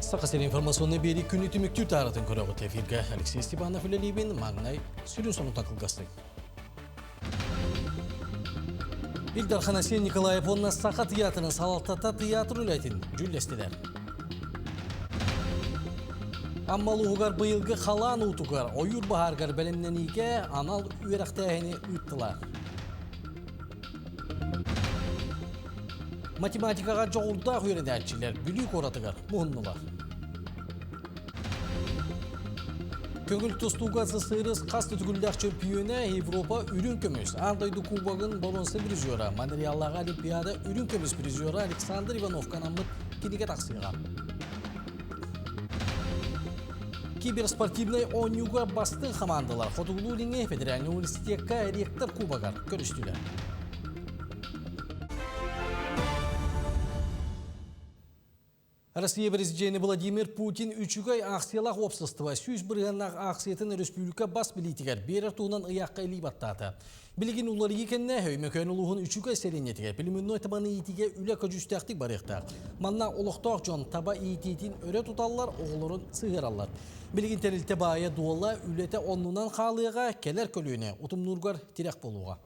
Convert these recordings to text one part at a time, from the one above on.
Сақасыр информационный бері күні түміктүү таратын көріғыт эфирге Алексей Степанов үлелейбен маңнай сүрін соның тақылғасты. Илдар Ханасен Николаев онна Сақа театрын салалтата театр үләйтін жүлестілер. Аммалы ұғар бұйылғы қалан ұтуғар ойыр бағарғар бәлемнен иге анал үйрақтайыны ұттылар. Математикаға жоғылдақ үйренәтчілер бүлік оратығар мұғыннылар. Көңіл тұстуға зысырыз қасты түгілдақ чемпионы Европа үрін көміс. Ардайды кубағын балонсы призера, Монреаллаға олимпиада үрін көміс призера Александр Иванов канамыт кенеге тақсыға. Киберспортивный ойнуға бастың командалар Фотоглулинге Федеральный университетка ректор кубағар көріштілер. Россия президенті Владимир Путин үчігай ақсиялақ опсыстыва сүйіз бірғаннақ ақсиетін республика бас білетігер берер туынан ұяққа елей баттаты. Білген ұлары екенне өймекөн ұлығын үчігай серенетіге білімінной табаны етіге үлі көжістәқтік барықтақ. Манна олықтақ жон таба ететін өрі тұталылар оғылырын сығыралар. Білген тәрілті бая дуалла үлеті онынан қалыға келер көліне ұтымнұрғар терек болуға.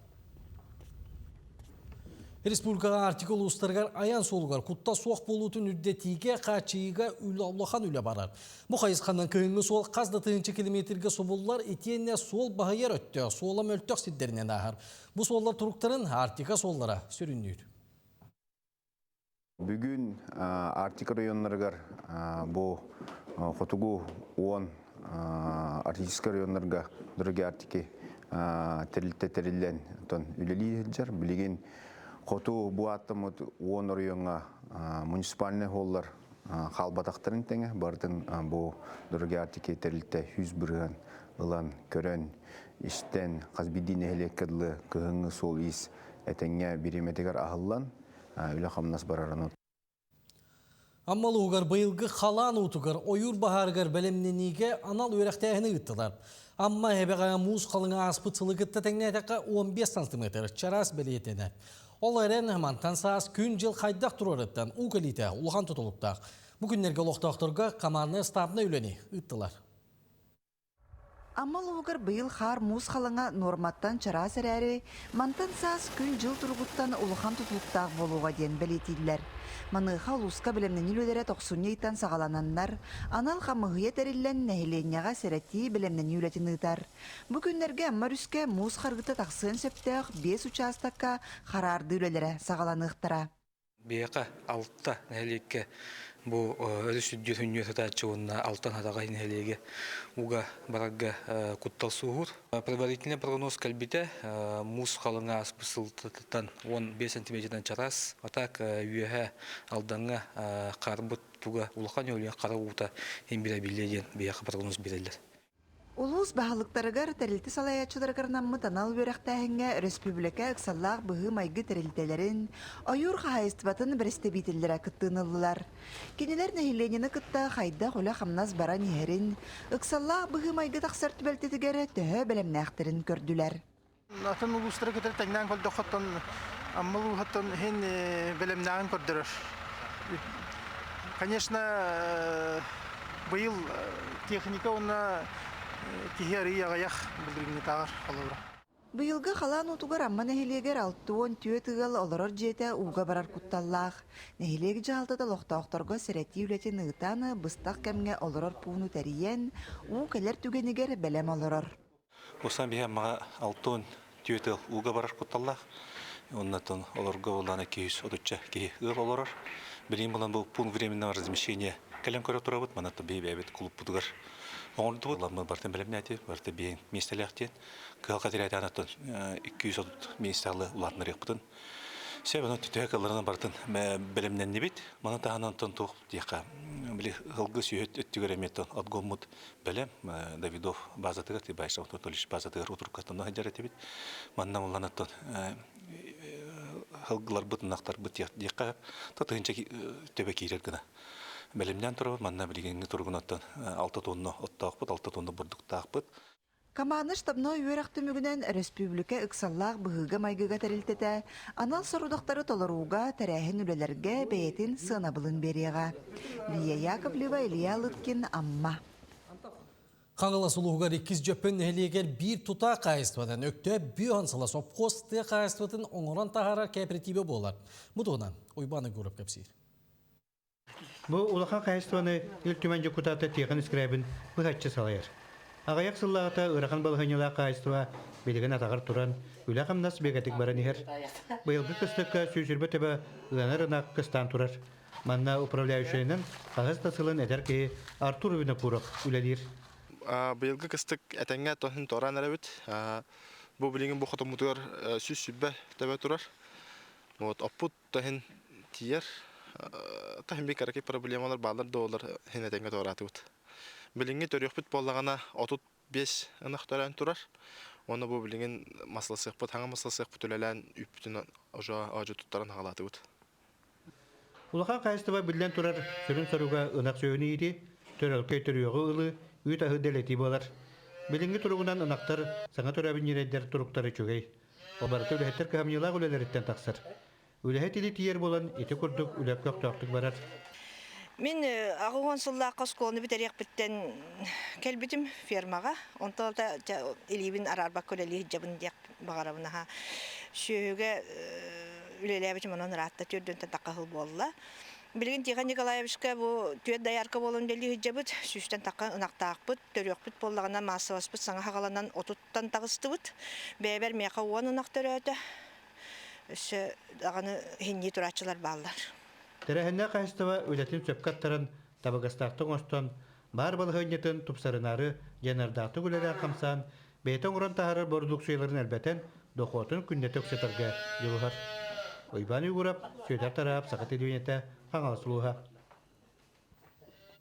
Республикаға артикул ұстарғар аян солғар құтта соқ болутын үддетіге қачыйға үлі аулақан үлі барар. Бұл қайысқаннан күйіңі сол қазда тыңчы километрге соболлар етенне сол бағайар өтті, солам өлттіқ сиддерінен ағар. Бұл соллар тұрықтарын артика соллара сүріннүйді. Бүгін артика районларғар бұл қотуғу 10 артическа районларға дұрығы артики тәрілілен үлелі жар білеген Хоту буаттамыт 10 районға муниципальный холлар қалбатақтарын тәңі бардың бұл дұрығы артики тәрілті 100 бірген ұлан көрін іштен қазбидин әлеккірлі күхіңі сол ес әтәңе береметігер ағылан үлі қамнас барараны. Аммалы ұғар бұйылғы қалан ұтығар ойыр бағарғар бәлемненеге анал өрәқтәйіні ұттылар. Амма әбеға мұз қалыңа аспыцылы күтті тәңіне әтәққа 15 см чарас бәлетені. Ол әрен мантан саас күн жыл қайдақ тұрарыптан ұғылиті ұлған тұтылықтақ. Бүгінлерге лоқтақтырға қамарны стабына үлені ұттылар. Аммал уғыр бұйыл қар мұз қалыңа норматтан чарас әрәрі, мантан саас күн жыл тұрғыттан ұлған тұтылықтақ болуға ден бәлетейділер. Маныққа ұлысқа білімнен үлелері тоқсуннейтан сағаланандар, анал қамығыя тәрілен нәйленияға сәрәтті білімнен үлетін ұйтар. Бүгінлерге аммар үске мұз қарғыты тақсын сөптіғ 5 участаққа қарарды үлелері сағаланықтыра. Бияқа алтта нәйлекке бұл өз-үддер университетчі онына алтан атаға нәйлеге уға барағға құттал суғыр. Предварительный прогноз кәлбеті мұз қалыңа аспысылтыттан 15 см чарас, атак үйеға алдаңа қарбыт туға ұлған өлі қара ұғыта ембірі білден бияқа прогноз берелер. Улус бағылықтарығар тәрілті салаячыларғарнамы танал бөріқтәхінге республика ұқсаллақ бұғы майғы тәрілтелерін ойыр қағайыстыбатын бірісті бейтілдері күттіңілілер. Кенелер нәхиленені күтті қайда қола қамназ бара нехерін ұқсаллақ бұғы майғы тақсарты бәлтетігері түхі білімнәқтірін көрділер. Атын улустары кетер тәңнән көлді қоттан, аммыл ұғаттан хен білімнәғын көрдірір. Конечно, бұйыл техника оны Тихери ягаяқ білдіргіне тағар қалауыра. Бұйылғы қалан ұтуғар амма нәхилегер 6-10 түйетігіл оларыр жете уға барар құтталлақ. Нәхилегі жалдыда лоқтауқтарға сәрәтті үлетін ұйтаны бұстақ кәмге оларыр пуыну тәрейен, у кәлер түгенігер бәлем оларыр. Осан бейе маға 6-10 түйетігіл уға барар құтталлақ. Оннатын оларға оланы 230 кейі ұл оларыр. Білейін болан бұл пункт временного размещения кәлем көрі тұрабыт, манатты бейбе әбет құлып бұдығар. Оңырды бұл, ламы бартын білімне әте, барты бейін местелі әқтен. Кығал қатер әте анаттын 230 месталы ұлатын рек бұтын. Сәбі оны түтіғі қаларынан бартын білімнен не бет, маны тағанантын тұқ дейқа. Білі ғылғы сүйет өттігер әметтен отгоммұд білім, Давидов базатығыр, Тибайша Отолиш базатығыр отырып қастан ғаджар әте бет. Маннан ұланаттын ғылғылар бұтын ақтар бұт дейқа, тұтығынша төбе кейрер гіна. Бәлемнен тұрып, манна білгенгі тұрғын аттан 6 тонны оттақ бұд, 6 тонны бұрдық тақ бұд. Каманы штабной үйрәк түмігінен республика ыксаллақ бұғыға майгыға тәрілтеті, анал сорудақтары толыруға тәрәхін үлелерге бәйетін сынабылын береға. Лия Яковлева, Илья Лыткин, Амма. Қаңыла сұлуғар 2 жөппен әлегер бір тұта қайыстывадан өкті бүйансыла сопқосты қайыстыватын оңыран тағара кооперативі болар. Мұдығынан ойбаны көріп кәпсейір. Бұл ұлақан қайыстываны үлтімен жүкутаты тиғын іскірәбін бұғатшы салайыр. Ағаяқ сыллағыта ұрақан балғанила қайыстыва белеген атағар тұран үлі қамнас бегатік баран ехер. Бұйылғы кыстыққа сөйсірбі түбі ұланар ұнақ кыстан тұрар. Манна управляющайынан қағыз тасылын әдер кей Артур өйіні құрық үлелер. Бұйылғы кыстық әтәңге тосын торан әрәбіт. Бұл білеген бұл қотымутығар сүз сүббә төбә тұрар. Оппут тахин тиер. Тахин бек әрекет проблемалар балар доолар хен әтәңге тораты бұд. Білінге төріқпіт болағана 35 ынақтаран тұрар. Оны бұл білінген масылысық бұд, хаңа масылысық бұд үләлән үптін ажы тұттарын ғалаты бұд. Улақан қайыстыва білден тұрар сүрін саруға ынақ сөйіні еді, төрілкей түріоғы ұлы үйт ағы дәлеті болар. Білінге тұрғынан ынақтар саңа түрәбін ерейдер тұрықтары чөгей. Обарты үләхеттер кәмнелақ үләлеріттен тақсыр. Үләхет елі тиер болан еті күрдік үләп көқтақтық барар. Мен ағуған сұлла қосқолыны бітерек біттен кәлбітім фермаға. Онталда елейбін арарбақ көлелі жабын дек бағарабынаға. Шөйіге үлеләбітім онын ратта түрдінтен таққағыл болла. Білген Тихан Николаевичка бұл түйет даярка болын делі жабыт, сүстен таққа ынақтақ бұд, төрек бұд болағына масывас бұд, саңа хағаланан отуттан тағысты бұд. Бәйбәр меқа уан ынақтар өті. Өсі ағаны хенне тұрачылар балдар. Тәрәхінне қайыстыва өлетін сөпкаттарын табығастақтың остан, бар балғайнетін тұпсарынары жанардақтың өлері қамсан, бәйтін ұран тағары бордық сөйлерін әлбәтен доқотын күннеті өксетірге жылығар. Ойбан үйгірап, сөйтер тарап, сақат едуенеті қаңалысылуға.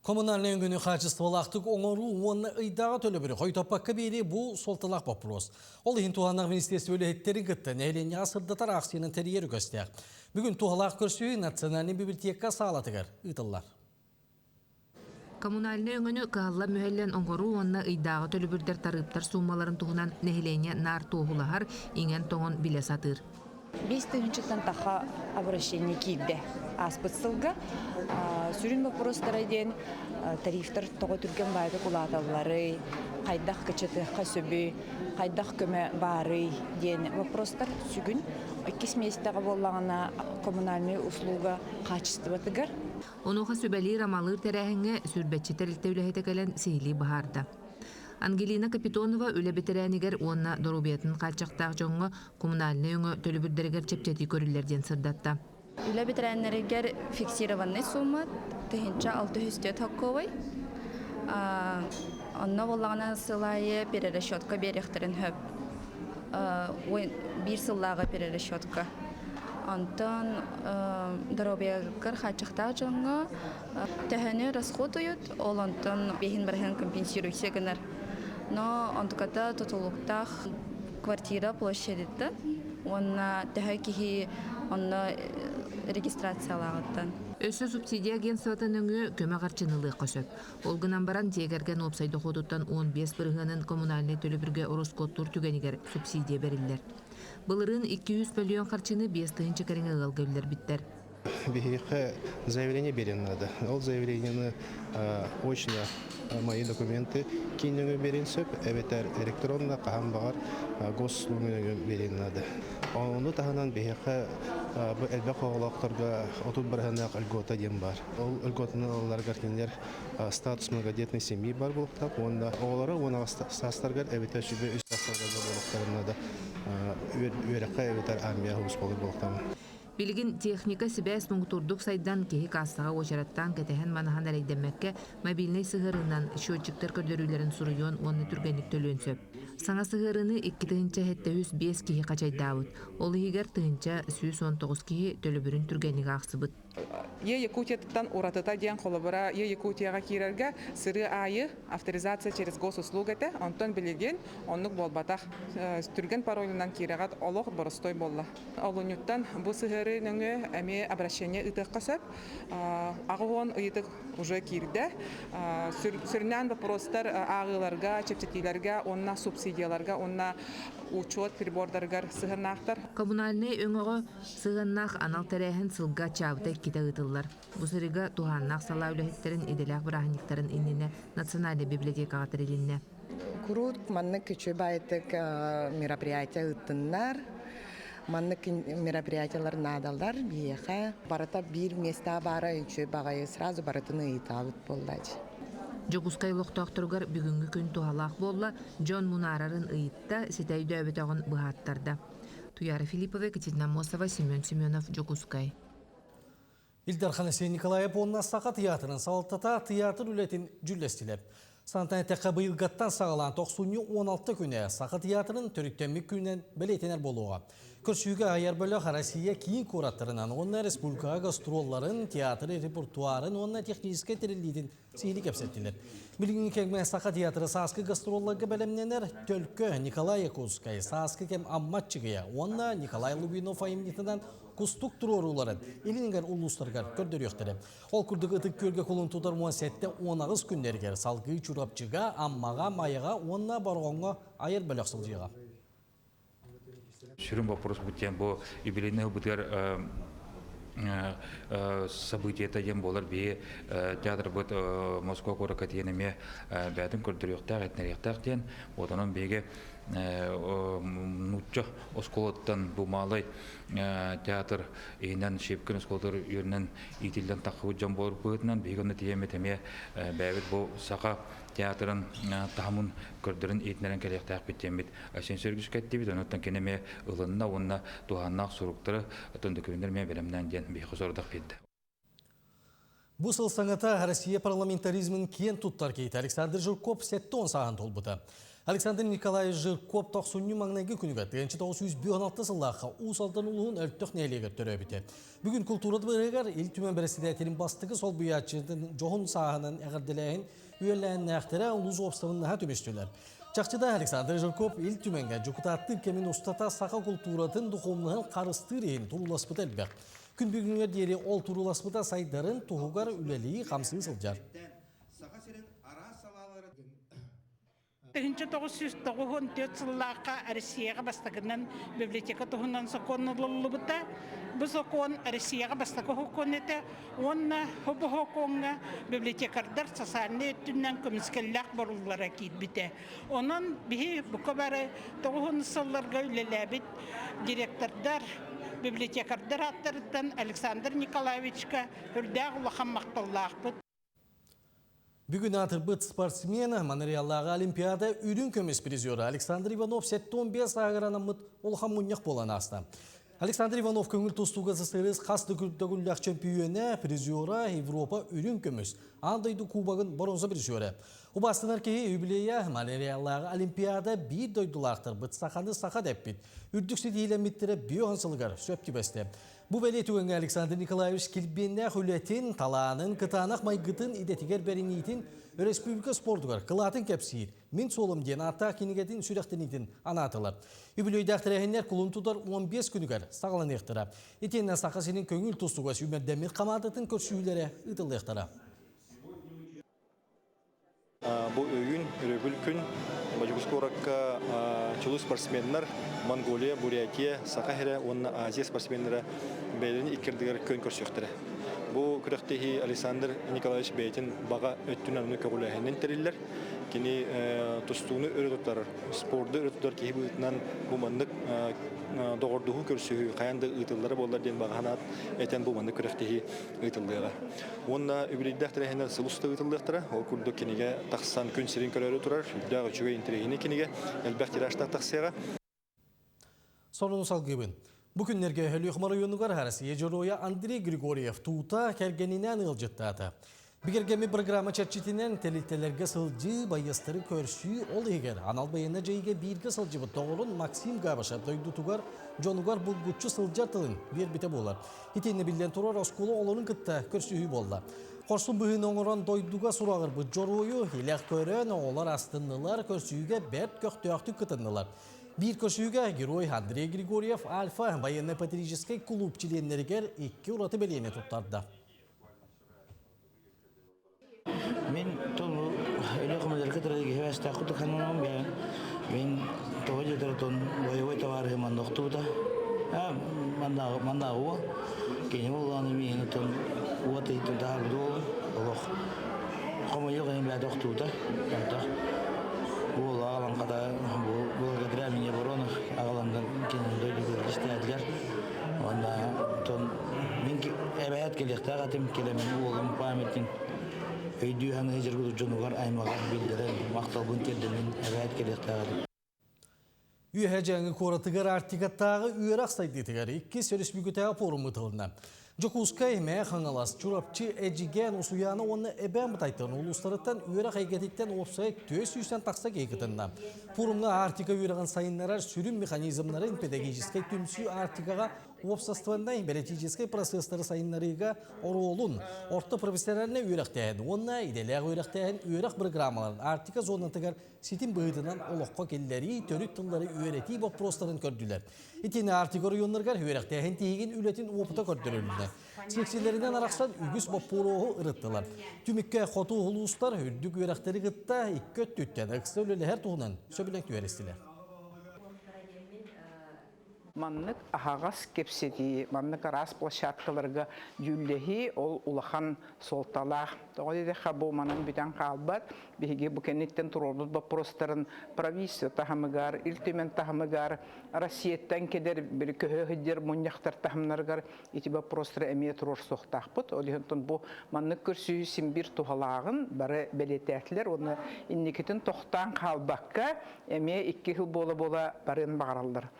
Коммунальный өңгіні қачыстывалақтық оңыру оны ұйдаға төлі бірі қойтапаққа бері бұл солтылақ бапрос. Ол ең туғанақ министерстві өлігеттерін күтті, нәйлене асырдатар ақсының тәрiyeri көстіяқ. Бүгін туғалақ көрсіуі национальный библиотека сағалатығар. Үйтіллар. Коммунальный өңгіні қағылла мүхәллен оңыру оны ұйдаға төлі бірдер тарыптар сумаларын туғынан нәйлене нар туғылағар еңен тоғын біле сатыр. 5 тыгынчыктан таха обращение килде. Аспытсылга сүрін вопростары ден тарифтар тоғы түрген байды кулаталары, қайдақ кычыты қасөбі, қайдақ көмі бары ден вопростар сүгін 2 месяцтағы болағына коммунальный услуга качествотыгар. Онуға сөбәлі рамалыр тәрәхіңе сүрбәтчі тәрілті өліхеті кәлін сейлі бағарды. Ангелина Капитонова үлі бетерәнігер онна дорубиятын қалчақтақ жоңғы коммунальный өңі төлі бүрдерігер чепчеті көрілерден сырдатта. Үлі бетерәнігер фиксированный сумма, тыхынча 600 хаққовай. Онна болағына сылайы перерасчетка беректерін хөп. Bir сыллаға перерасчетка. Антон дорубиятын қалчақтақ жоңғы тәхәне расход ұйыт, ол антон бейін барған компенсируй сегінер. Но антуката тотулуктах квартира площадьта, он тахакихи он регистрациялагыттан. Өсі субсидия агентствотын өңі көмі қарчынылы қосып. Олғынан баран тегерген опсайды қодуттан 15 бірғанын коммунальный төлі бірге орыскоттур түгенігер субсидия берілер. Бұлырын 200 миллион қарчыны 5 тыгынчы кәріңі ғалғавілер біттер. Бихиха заявление берен надо. Ол заявление очно мои документы кинеге берен сөп, эветер электронно кахам багар госслугуга берен надо. Оны таханан бихиха бу элбе коголоктарга отут барганак льгота дем бар. Ол льготны аларга киндер статус многодетной семьи бар булуктап, онда олары оны састарга эветер шүбе үст састарга булуктар надо. Үерекка эветер армия хус булуктар. Билгин техника сибәс мұңтурдық сайдан кеhi кастаға очараттан кәтәхен манахан әрейденмәкке мобильный сығырынан счетчиктер көдөрүлерін сұруйон оны түргенік төлөн сөп. Саңа сығырыны 2 тыгынча 705 кеhi қачайдауыд. Олы егер тыгынча 119 кеhi төлі бүрін түргенік ақсыбыд. Якутияттан уратыта диэн холобара Якутияга кирерге сыры айы авторизация через госуслугата онтон билеген оннук болбатах түрген паролынан кирегат олох боростой болла. Олунюттан бу сыгыры нөңө эми обращение ытыкка сөп агыгон ыйтык уже кирде сүрнән вопростар агыларга, чепчетилерге, онна субсидияларга, онна учет прибордаргар сыгырнактар. Коммунальный өңөҕө сыгыннах анал тәрәһен сылга чабыта ките ытыллар. Бу сырыга туханнах сала үлэхиттерин иделях бырахниктарын иннине Национальный библиотекага терилинне. Курут маннык күчө байтык мероприятия ыттыннар. Маннык мероприятиялар надалдар биеха. Барата бир места бара үчө багайы сразу барытыны ыйтабыт болдачы. Жогускай лохтоохторугар бүгүнгү күн тухалаах болла Джон Мунарарын ыйытта ситәйдө өбөтөгөн быһаттарда. Туяра Филиппова, Екатерина Мосова, Семен Семенов, Жогускай. Илдар Ханасей Николаев онна сақа театрын салттата театр үлетін жүллестілер. Сантан тәқі бұйылғаттан сағалан 16 күні сақа театрын түріктенмік күнен білетенер болуға. Көршіге айар бөлі Россия кейін көраттырынан онна республикаға гастролларын, театры, репертуарын, онна техническе терелдейдің сейлі кәпсеттілер. Білгін кәңмен сақа театры саскы гастролларға бәлемненер төлкі Николай Якутскай, саскы кәм амматчығыя, онна Николай Лубинов айымнетінен кустук туроруларын илингер улустаргар көрдөрүктөрү. Ол күрдүк ытык көргө колун тутар 17-19 күндергер салгы чурапчыга, аммага, майыга, онна баргонго айыр бөлөксылжыга. Шүрін вопрос бұттен бұл юбилейный бұттар событиета ем болар бе театр бұт Москва коракатиенеме бәдін көрдіріқтақ, әтнеріқтақ ден, оданын беге нутча осколоттан бумалай театр einен шепкін осколотыр үйерінен итілден тақығы жан болыр бұғытынан бегені тиеметеме бәбіт бұл сақа театрын тағымын көрдірін етінерін кәлектақ біттемет. Әсен сөргіс кәттебет, оныттан кенеме ұлынна, онына туғаннақ сұруқтыры түндікіріндер мен беремнен ден бейхі сордақ беді. Бұл сылсаңыта Россия парламентаризмін кен тұттар кейті Александр Жирков сәттон саған толбыты. Александр Николаевич Жирков тоқсунны маңнайғы күнігі 1916 сыллаққа ұсалдан ұлығын өлттіқ нәйлегер түрі өбіті. Бүгін культурат бірігер ел түмен бірісідәтелін бастығы сол бұятчының жоғын сағының әғірділәйін үйеләйін нәқтірі ұлыз опсығынға төместілер. Чақчыда Александр Жирков ел түменге жүкітатты кемін ұстата сақа культуратын дұқымлығын қарыстырейін тұруласпыт әлбәк. Күн бүгінге дері ол тұруласпыта сайдарын тұғығар үлелігі қамсығы сылжар. 1994 жыллаққа Россияға бастығынан библиотека тұғынан соқонны лұлыбыта. Бұл соқон Россияға бастығы хокон еті. Онна хобы хоконға библиотекардар сасарны өттінен көміскелләқ боруллара кейт біті. Онын бігі бұқы бары 90 сылларға үлеләбіт директордар, библиотекардар аттырыттан Александр Николаевичка үрдәғ ұлақан мақталлақ бұд. Бүгін атырбыт спортсмен, Монреалдағы Олимпиада үрін көмес призері Александр Иванов 7-15 ағыранамыд олған мұнияқ болан аста. Александр Иванов көңіл тұстуға зыстырыз қасты күрттігілләқ чемпионы призері Европа үрін көмес. Андайды кубағын бронза призері. Убастынар кейі юбилея Монреалдағы Олимпиада бір дойдылақтыр бұт сақаны сақа дәппет. Үрдіксі дейлеметтері биоғансылығар сөпті бәсті. Бұл бәле түгенге Александр Николаевич келбенне хүлетін, таланын, қытанақ майгытын, идетігер бәрінейтін, республика спортығар, қылатын кәпсейір, мен солым ден ата кенегетін сүректенейтін анатылар. Үбілейді әқтірәхендер құлын тұдар 15 күнігер сағылын ектіра. Етеннен сақасының көңіл тұстуға сүймәддәмір қамадытын көрсүйілері ұтылы ектіра. Бұл өйін, өрөбіл күн, Бажығыскоракка чулу спортсменлер, Монголия, Бурятия, Сақахира, онна Азия спортсменлері бәліні икердігер көн көрсөқтірі. Бұл күріқтегі Александр Николаевич бәйтін баға өттін әміні көғіләйінен тәрелер. Кені тұстуыны өрөттар, спорды өрөттар кейі бұйтынан бұл мандық доғырдығы көрсөгі, қаянды ұйтылдары болар ден бағанат әтен бұл мандық күріқтегі ұйтылдыға. Онна үбілейдіқ тәрәйінер сылысты ұйтылдықтары, ол күрді кенеге тақсан күн сирин көрері тұрар, үбілдағы жүге интерейіне кенеге әлбәқ тираштақ тақсыға. Сонын салғыбын. Бүгінлерге Хөлі Құмар ойынығар Россия жыроя Андрей Григорьев туыта кәргенінен ұлжыттады. Бигергеми программа чарчитинен телителерге сылжы байыстыры көрсü ол егер. Анал байына жайге бирге сылжыбы тоғырын Максим Габашев дойдутугар жонугар бұлгутчу сылжар тылын бер-бите болар. Хитенне билден турар осколу олының кытта көрсühü болла. Корсун бұғын оңыран дойдуга сурағыр бұд жоройу, елек көрен оғылар астыннылар көрсühüге бәрт көқтөқтік кытыннылар. Bir көрсühüге герой Андрей Григорьев Альфа военно-патриотический клуб членлерігер 2 уратı белене туттарды. Мен толу электромобильдерге тәрәге хәстә куты ханымым я. Мен тоҗы дөртон боевой товары мандокту да. Манда о. Кене булганы мен тон вот это да було. Ох. Кому йогын бә докту да. Анда. Бул алан када бул гидрамине Воронов агаландан кене дойдугы истәдләр. Анда тон мен әбәят келектә гатым келемен улым памятин. Өйдүйәне жергілік жонуғар аймағар белдері мақтал бүнтерденін әбәйт келектағады. Үйе жаңы коратығар артикаттағы үйерақ сайдетігер 2 сөріс бүгітәі форумы тылына. Жокускай мәе қаңалас чурапчы әжіген ұсуяны оны әбән бұтайтын ұлыстарыттан үйерақ әйгететтен опсай 400-тен тақса кейкітінна. Форумға артика үйераған сайынларар сүрін механизмларын педагогическай түмсі артикаға опсаствандай бәлетическай процесстары сайынларыға оролун. Орта профессионаліне үйерақтайын, онына иделяғы үйерақтайын үйерақ программаларын артика зонатығар сетин бұғытынан олыққа келдері төрік тыллары үйереті вопростарын көрділер. Итені артика районларғар үйерақтайын тегін үлетін опыта көрдірілді. Сексилерінен арақсан үгіс баппуруғы ұрыттылар. Түмікке қоту ұлыстар үрдік үйерақтары ғытта 2 төттен әкісі өлелі әр туғынан сөбілен үйерестілер. Маннык ағағас кепсети, маннык арас площадкаларга жүллехи ол улахан солталақ. Тоғыды қабу манын бүтін қалбат, бейге бүкенеттен тұрордud бапростарын правительство тахамыгар, илтемен тахамыгар, Россияттан кедер бір көхөхдер мұняқтар тахамнаргар, ити бапростары әмие тұрор соқтақпыт. Олығынтын бұл маннык көрсүйі симбир тухалағын бары бәлетәтілер, оны иннекетін тоқтан қалбаққа әмие 2 жыл бола-бола барын бағаралдар.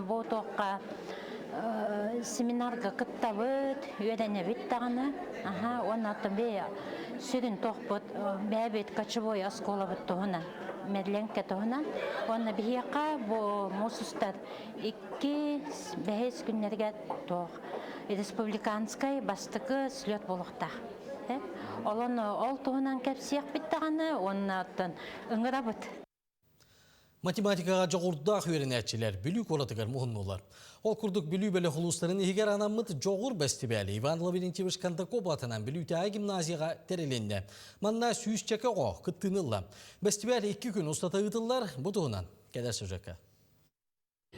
Бұл тоққа семинарға күттабыд, өйдәне біттағаны, оны атын бей сүгін тоқпыд, бәбет качыбой аскола бұд тұғына, мәдленке тұғына. Оны бейеқа бұл мұсыстар 2-5 күннерге тоқ. Республиканскай бастықы слет болуқта. Оланы ол тұғынан кәпсияқ біттағаны, оны атын ұңыра бұд. Математикаға жоғырдақ үйренәтчілер бүлі коратығар мұғын олар. Ол күрдік бүлі бөлі құлыстарын егер анамыд жоғыр бәстібәлі Иван Лаврентьевич Кондаков атынан бүлітәі гимназияға тереленді. Манна сүйіс чәкі оқ күттінілі. Бәстібәлі 2 күн ұстата ұтылар бұтығынан. Кәдәр сөжәкі.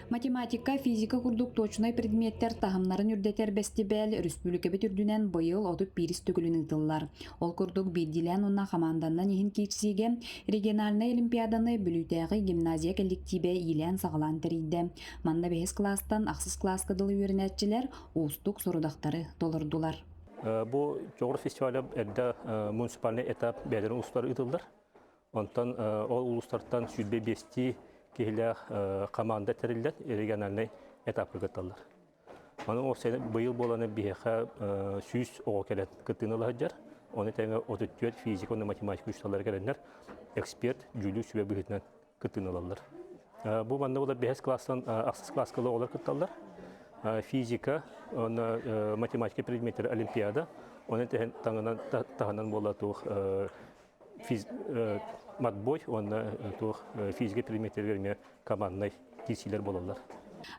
Математика, физика курдук точной предметтер тахымнарын үрдетер бәстебәл республика бетүрдүнен быйыл одуп бирис түгілінің тыллар. Ол курдук бирдилен онна хаманданнан ехін кечсиге региональный олимпиаданы бүлүтәғі гимназия коллективе илен сағалан тәрейді. Манда 5 класстан ақсыз класска дылы үйренәтчілер устук сорудақтары толырдулар. Бұл жоғыр фестивалі әлді муниципальный этап бәдерін ұлыстары ұтылдар. Онтан ол ұлыстардан сүрбе бести кехилер команда терилдер региональный этапы кытталар. Оның осы быйыл боланы бихеха сүйіс оғы келет кыттынылы хаджар. Оны тәңі 34 физика, оны математика ұшталар келендер эксперт жүлі сүбе бұғытынан кыттынылалар. Бұл банда олар 5 класстан ақсыз класскалы олар кытталар. Физика, оны математика предметтері олимпиада, оны тағынан бола туық матбой, оны физика предметтері верме командный кесилер болалар.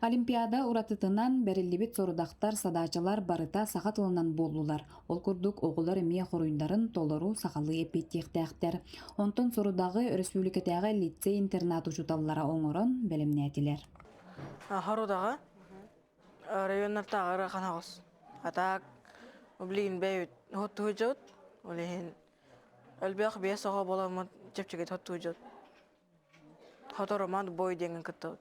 Олимпиада уратытынан бәрілібет сорудақтар, садачалар барыта сағатылынан болулар. Ол күрдік оғылар емия қоройындарын толыру сақалы епеттектәқтер. Онтын сорудағы республикатағы лицей-интернат ұшуталлара оңырын бәлімнәтілер. Харудағы районнартағы қанағыз. Атақ облигін бәйіт ғотты ғыжауд. Олеген әлбәқ бәй соға боламын чепчегет ғотты ғыжауд. Хотороман бой денген күттауд.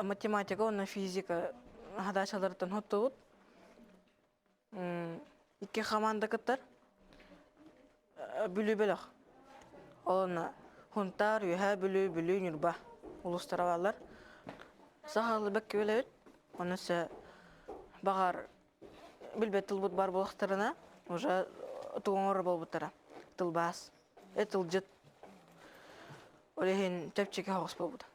Математика, онна физика хадачалардан ғотты ғыд. 2 команда күттар. Бүлі бөліқ. Олына хунтар, үйә бүлі, нүрба. Улыстара балар. Сағалы бәкке бөлі Онысы бағар білбеттіл бұд бар болықтарына, уже тугоңор болбутара. Тылбас. Этылжыт. Олехин тепчеке хогыс болбута.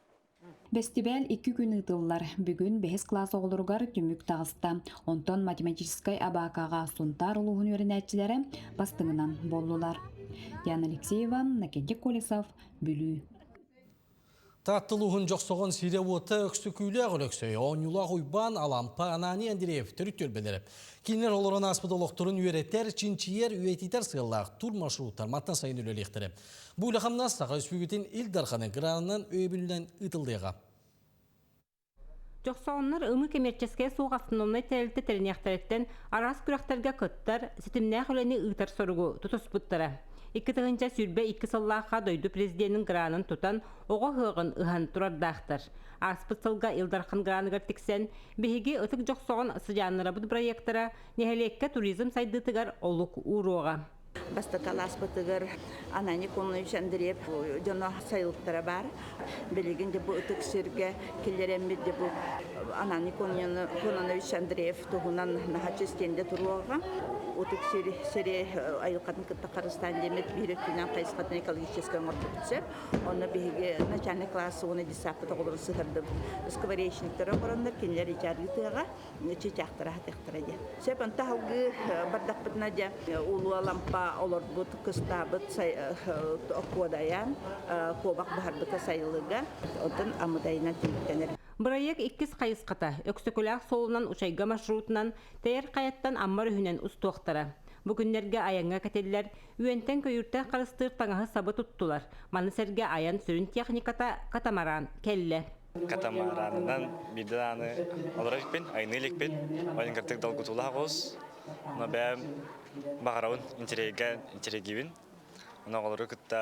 Фестиваль 2 күн ытыллар. Бүгүн 5 класс оғылырғар түмүк тағыста. Онтон математическай абакаға сунтар улуғын өрінәтчілері бастыңынан болдылар. Яна Алексеева, Накенте Колесов, Бүлі. Таттылуғын жоқсоғын сиревоты өксікүйлі ағылөксөй, оңюлақ ұйбан алампа анани әндірев түрік төлбелері. Кейінер олырын аспыдалықтырын үйреттер, чинчиер, үйетитер сығылақ, тур маршруттар, маттан сайын өлелектері. Бұл қамнас саға үспігітін Илдарханы гранынан өйбілінен ұтылдыға. Жоқсоғынлар ұмы кемерческе суық автономной тәрілті тәрінеқтәреттен арас күрәқтерге күттар, сетімнәқ өлені ұйтар сорғы тұтыс бұттары. Икки тығынча сүрбе 2 сыллаққа дойду президентінің гранын тұтан оғы ғығын ұған тұрардақтыр. Аспыт сылға Илдархан граныгар тіксен, бейге ұтық жоқсоғын сыжаныра бұд проекттара нехелекке туризм сайдытығар олық ұруға. Бастакал аспытыгар Анани Конович Андреев жона сайылықтары бар. Белеген де бұл ұтық сірге келерембет де бұл Анани Конович Андреев тұғынан нағачестенде тұруға. Отык сере айылқатын кытта Қарыстан демет бейректінен қайысқатын экологический морты бүтсеп, оны бейге начальный классы оны десапыта қолыры сығырды сковоречниктері қорандар, кенлер ечарлытыға чечақтыра хатықтыра де. Сеп анта халғы бардақпытына де улу алампа олар бұт, кыста бұт оқуадаян, қобақ бағар бұта сайылыға, отын амыдайына теңіктенер. Проект 2 қайысқата, өксікіләқ солынан ұшайға маршрутынан тәйір қаяттан аммар үйінен ұстуақтара. Бүгінлерге аяңға кәтелілер, үйентен көйірті қарыстыр таңағы сабы тұттылар. Манысерге аян сүрін техниката катамаран келі. Катамаранынан биданы оларықпен, айнылықпен, ойын кіртік далгутула ғоз. Оны бәм бағарауын интерегивін. Она олары күтті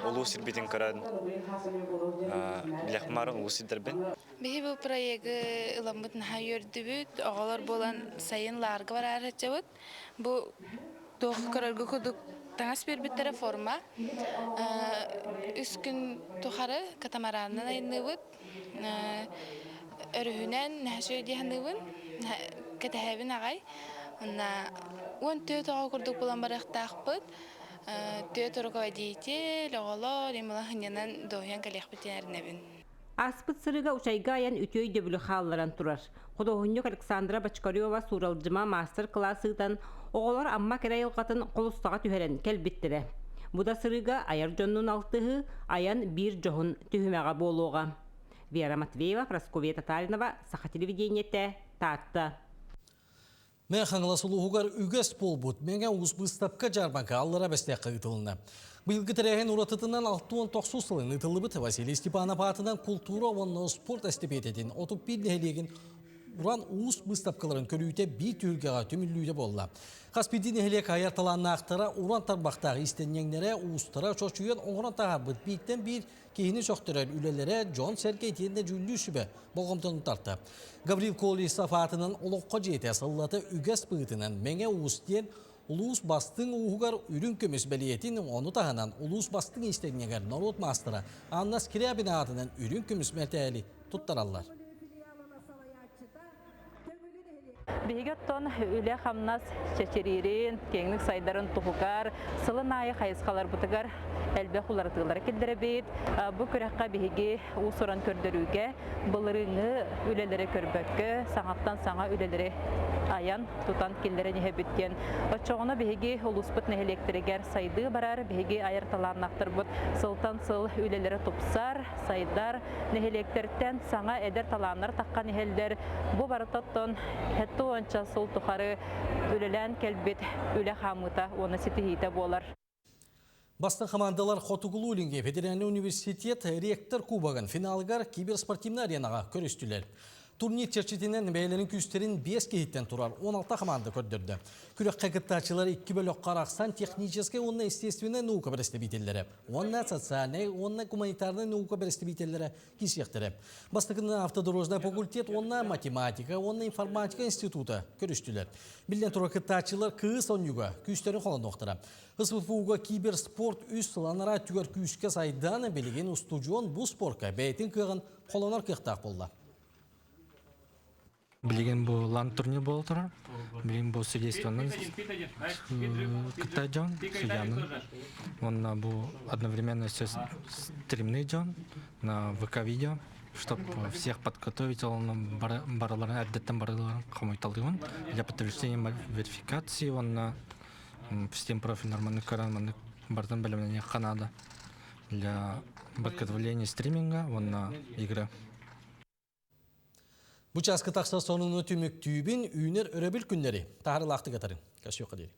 ұлу сірбетін көрін біләқмарын ұлу сірдербен. Бейі бұл проекті ұламбытын хайырды бүт, оғалар болан сайын ларғы бар әрәтчі бүт. Бұл тоғы көріргі күдік таңас бербіттері форма. Үскін тұқары катамаранын айынны бүт. Өріхінен нәші өйдейінні бүт. Кәтәхәбін ағай. Он төт оға күрдік болан барықтақ бүт. Төт руководитель, оғылар, емілі хынянан доғиян кәлек бітенерінебін. Аспыт сырыға ұшайға аян үтөй дөбілі қалларан тұрар. Құдоғынек Александра Бачкарева суралжыма мастер-классыдан оғылар амма кәрәй ұлғатын қолыстаға түхерен кәлбіттірі. Бұда сырыға аяр жонның алтығы аян бір жоғын түхімеға болуға. Вера Матвеева, Прасковия Татаринова, Саха телевидениетті, Татта. Мен қаңыласылуғығар үгес болбұд, менген ұзбыстапқа жарбанға аллара бәстәққа ұтылына. Бұйылғы тірәген ұратытынан 6-90 сылын ұтылы бұд Василий Степанов атынан культура онны спорт әстепететін отып білнәлеген Уран уыз бұстапқаларын көрүйте бір түргеға түміллүйде болла. Қаспидин әлек аярталанына ақтара уран тарбақтағы істеннеңлері уыстара шошуен оңыран тағар бұд бейттен бір кейіні соқтырар үлелері Джон Сергейтенде жүлі үшібі болғымтын ұтарты. Гаврил Колесов атынан олыққа жеті сыллаты үгес бұғытынан мәңе уыстен Улус бастың уғығар үрін көміс бәлиетін оны тағынан Улус бастың істеннегер народ мастыра Анна Скрябин атынан үрін көміс мәртәлі тұттаралар. Бейгеттон үлі қамнас чәчерерін, кеңлік сайдарын тұғығар, сылын айы қайысқалар бұтығар, әлбе құларатығылар келдері бейт. Бұл көріққа бейге ұсыран көрдіруге, бұлырыңы үлелері көрбөккі, саңаттан саңа үлелері аян тұтан келдері неге бүткен. Отчоғына бейге ұлыспыт нәхелектерігер сайды барар, бейге айырталарнақтыр бұт, сылтан сыл үлелері тұпсар, сайдар нәхелектерден саңа әдер таланыр таққан нәхелдер. Бұл барытаттон әтті онша сол тұқары үлелән кәлбет үлі қамыта, оны сетихейті болар. Бастың командалар Хотугулулинге Федеральный университет ректор кубагын финалгар киберспортивный аренаға көрістілер. Турнир черчетінен бәйлерін күстерін 5 кейттен тұрар 16 команда көрдірді. Күрек қағыттачылар 2 бөлік қарақсан технический, онна естественный наука бірістебителері, онна социальный, онна гуманитарный наука бірістебителері кесектері. Бастығынан автодорожный факультет, онна математика, онна информатика институты көрістілер. Білден тұра қыттачылар кыз онюға күстерін қолын оқтыра. СВФУға киберспорт үз сыланара түгер күшке сайданы білеген устудион бұл спортқа бәйтін кығын қолонар қықтақ болды. Билеген бу лан турнир болу турар. Билеген бу судействонун кытай жон, судьянын. Он бу одновременно стримный жон на ВК-видео, чтобы всех подготовить, он бараларын, әддеттен бараларын қамайталдығын. Для подтверждения верификации он всем профилям каран бартан бәлеміне Канада. Для подготовления стриминга он на игры. Bu çaskı taqsa sonunu tümüktübün üner örebil günleri. Tahırı laqtı qatarın. Kaşıyor qaderi.